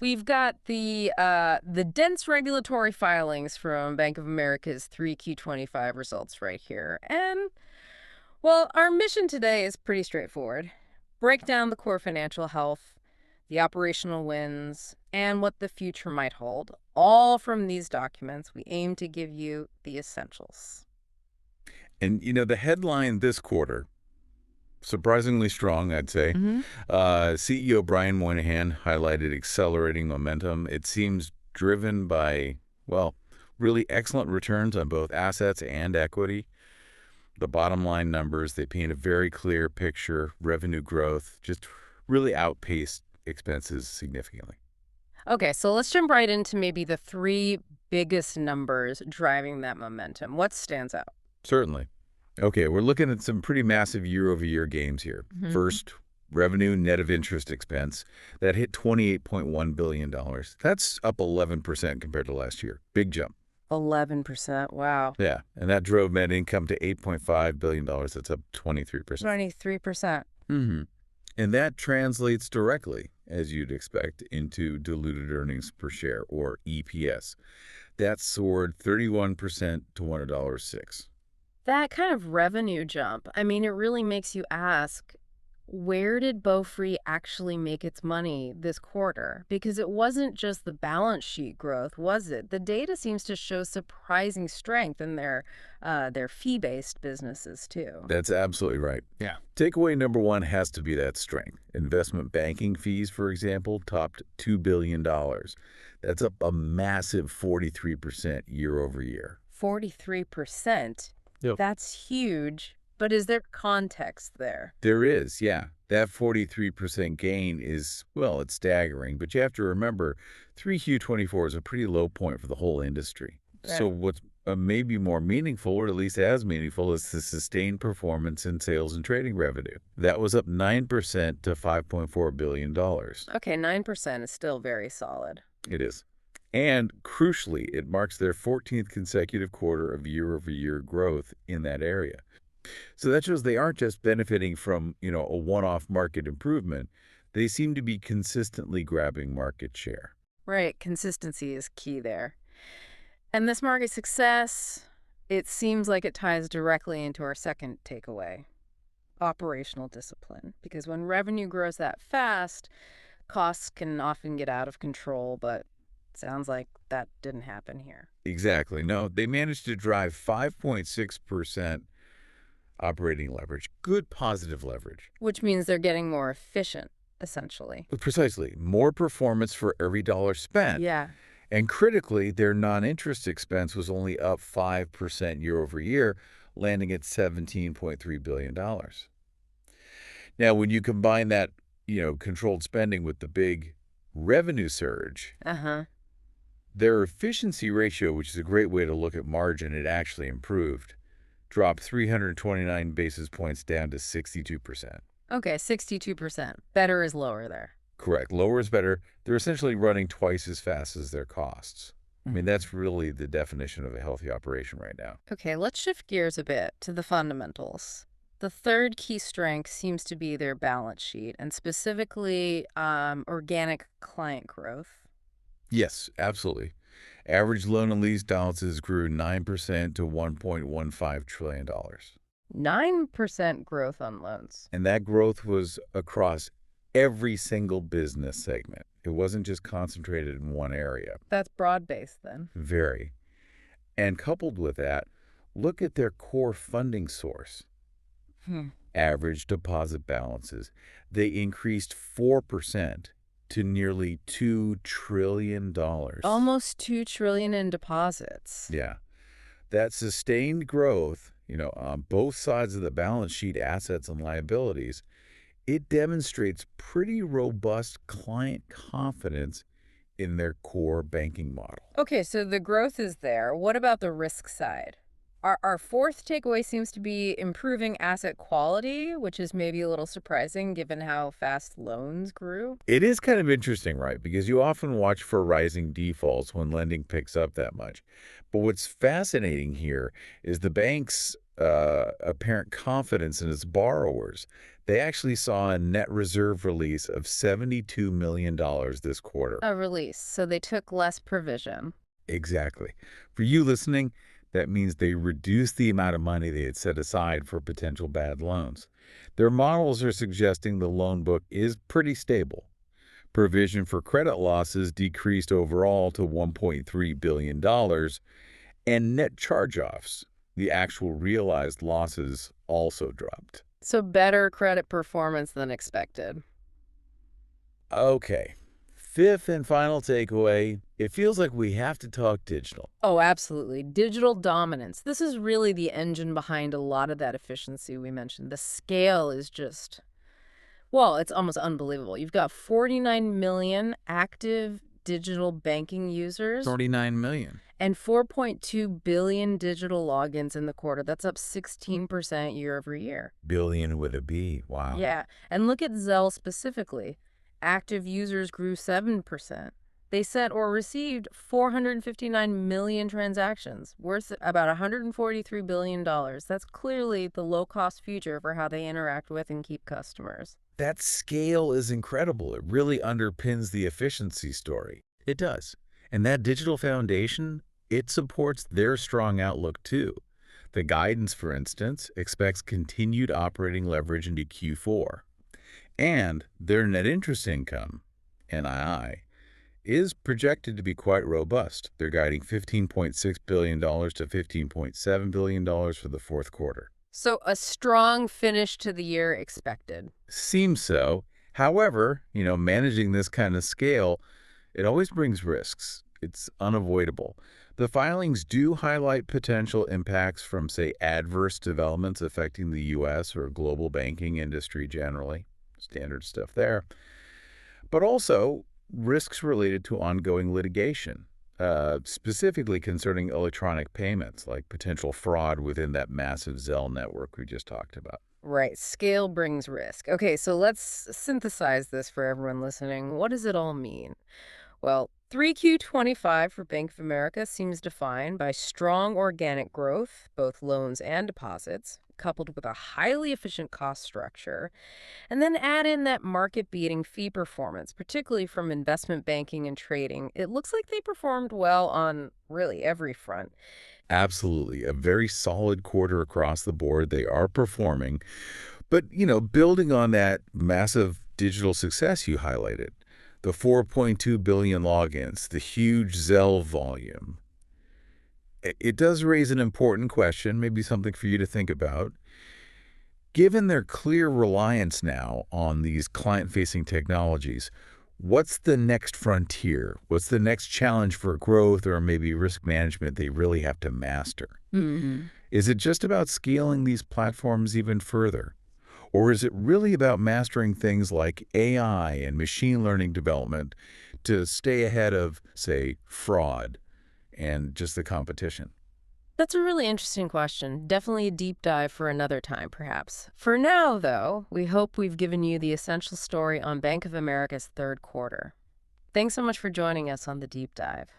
We've got the dense regulatory filings from Bank of America's 3Q25 results right here. And, well, our mission today is pretty straightforward. Break down the core financial health, the operational wins, and what the future might hold. All from these documents, we aim to give you the essentials. And, the headline this quarter, surprisingly strong, I'd say. Hmm. CEO Brian Moynihan highlighted accelerating momentum. It seems driven by, well, really excellent returns on both assets and equity. The bottom line numbers, they paint a very clear picture. Revenue growth just really outpaced expenses significantly. Okay, so let's jump right into maybe the three biggest numbers driving that momentum. What stands out? Certainly. Okay, we're looking at some pretty massive year-over-year gains here. Hmm. First, revenue net of interest expense. That hit $28.1 billion. That's up 11% compared to last year. Big jump. 11%. Wow. Yeah, and that drove net income to $8.5 billion. That's up 23%. 23%. Mm-hmm. And that translates directly, as you'd expect, into diluted earnings per share, or EPS. That soared 31% to $1.06. That kind of revenue jump, I mean, it really makes you ask, where did Beaufry actually make its money this quarter? Because it wasn't just the balance sheet growth, was it? The data seems to show surprising strength in their fee-based businesses too. That's absolutely right. Yeah. Takeaway number one has to be that strength. Investment banking fees, for example, topped $2 billion. That's up a massive 43% year over year. 43%. Yep. That's huge. But is there context there? There is, yeah. That 43% gain is, well, it's staggering, but you have to remember 3Q24 is a pretty low point for the whole industry. So Right. what's maybe more meaningful, or at least as meaningful, is the sustained performance in sales and trading revenue. That was up 9% to $5.4 billion. Okay, 9% is still very solid. It is. And crucially, it marks their 14th consecutive quarter of year-over-year growth in that area. So that shows they aren't just benefiting from, a one-off market improvement. They seem to be consistently grabbing market share. Right, consistency is key there. And this market success, it seems like it ties directly into our second takeaway, operational discipline. Because when revenue grows that fast, costs can often get out of control, but sounds like that didn't happen here. Exactly. No, they managed to drive 5.6% operating leverage. Good positive leverage. Which means they're getting more efficient, essentially. But precisely, more performance for every dollar spent. Yeah. And critically, their non-interest expense was only up 5% year over year, landing at $17.3 billion. Now, when you combine that, controlled spending with the big revenue surge, Uh-huh. their efficiency ratio, which is a great way to look at margin, it actually improved, dropped 329 basis points down to 62%. Okay, 62%. Better is lower there. Correct. Lower is better. They're essentially running twice as fast as their costs. I mean, that's really the definition of a healthy operation right now. Okay, let's shift gears a bit to the fundamentals. The third key strength seems to be their balance sheet, and specifically organic client growth. Yes, absolutely. Average loan and lease balances grew 9% to $1.15 trillion. 9% growth on loans. And that growth was across every single business segment. It wasn't just concentrated in one area. That's broad-based then. Very. And coupled with that, look at their core funding source. Average deposit balances. They increased 4% to nearly $2 trillion. Almost $2 trillion in deposits. Yeah. That sustained growth, on both sides of the balance sheet, assets and liabilities, it demonstrates pretty robust client confidence in their core banking model. Okay, so the growth is there. What about the risk side? Our fourth takeaway seems to be improving asset quality, which is maybe a little surprising given how fast loans grew. It is kind of interesting, right? Because you often watch for rising defaults when lending picks up that much. But what's fascinating here is the bank's apparent confidence in its borrowers. They actually saw a net reserve release of $72 million this quarter. A release, so they took less provision. Exactly. For you listening, that means they reduced the amount of money they had set aside for potential bad loans. Their models are suggesting the loan book is pretty stable. Provision for credit losses decreased overall to $1.3 billion, and net charge-offs, the actual realized losses, also dropped. So better credit performance than expected. Okay. Fifth and final takeaway, it feels like we have to talk digital. Oh, absolutely. Digital dominance. This is really the engine behind a lot of that efficiency we mentioned. The scale is just, well, it's almost unbelievable. You've got 49 million active digital banking users 39 million. and 4.2 billion digital logins in the quarter. That's up 16% year over year. Billion with a B. Wow. Yeah. And look at Zelle specifically. Active users grew 7%. They sent or received 459 million transactions, worth about $143 billion. That's clearly the low-cost future for how they interact with and keep customers. That scale is incredible. It really underpins the efficiency story. It does. And that digital foundation, it supports their strong outlook too. The guidance, for instance, expects continued operating leverage into Q4. And their net interest income, NII, is projected to be quite robust. They're guiding $15.6 billion to $15.7 billion for the fourth quarter. So a strong finish to the year expected. Seems so. However, managing this kind of scale, it always brings risks. It's unavoidable. The filings do highlight potential impacts from, say, adverse developments affecting the U.S. or global banking industry generally. Standard stuff there. But also risks related to ongoing litigation, specifically concerning electronic payments, like potential fraud within that massive Zelle network we just talked about. Right, scale brings risk. Okay, so let's synthesize this for everyone listening. What does it all mean? Well, 3Q25 for Bank of America seems defined by strong organic growth, both loans and deposits, coupled with a highly efficient cost structure, and then add in that market-beating fee performance, particularly from investment banking and trading. It looks like they performed well on really every front. Absolutely. A very solid quarter across the board. They are performing. But, building on that massive digital success you highlighted, the 4.2 billion logins, the huge Zelle volume, it does raise an important question, maybe something for you to think about. Given their clear reliance now on these client-facing technologies, what's the next frontier? What's the next challenge for growth or maybe risk management they really have to master? Is it just about scaling these platforms even further? Or is it really about mastering things like AI and machine learning development to stay ahead of, say, fraud and just the competition? That's a really interesting question. Definitely a deep dive for another time, perhaps. For now, though, we hope we've given you the essential story on Bank of America's third quarter. Thanks so much for joining us on the deep dive.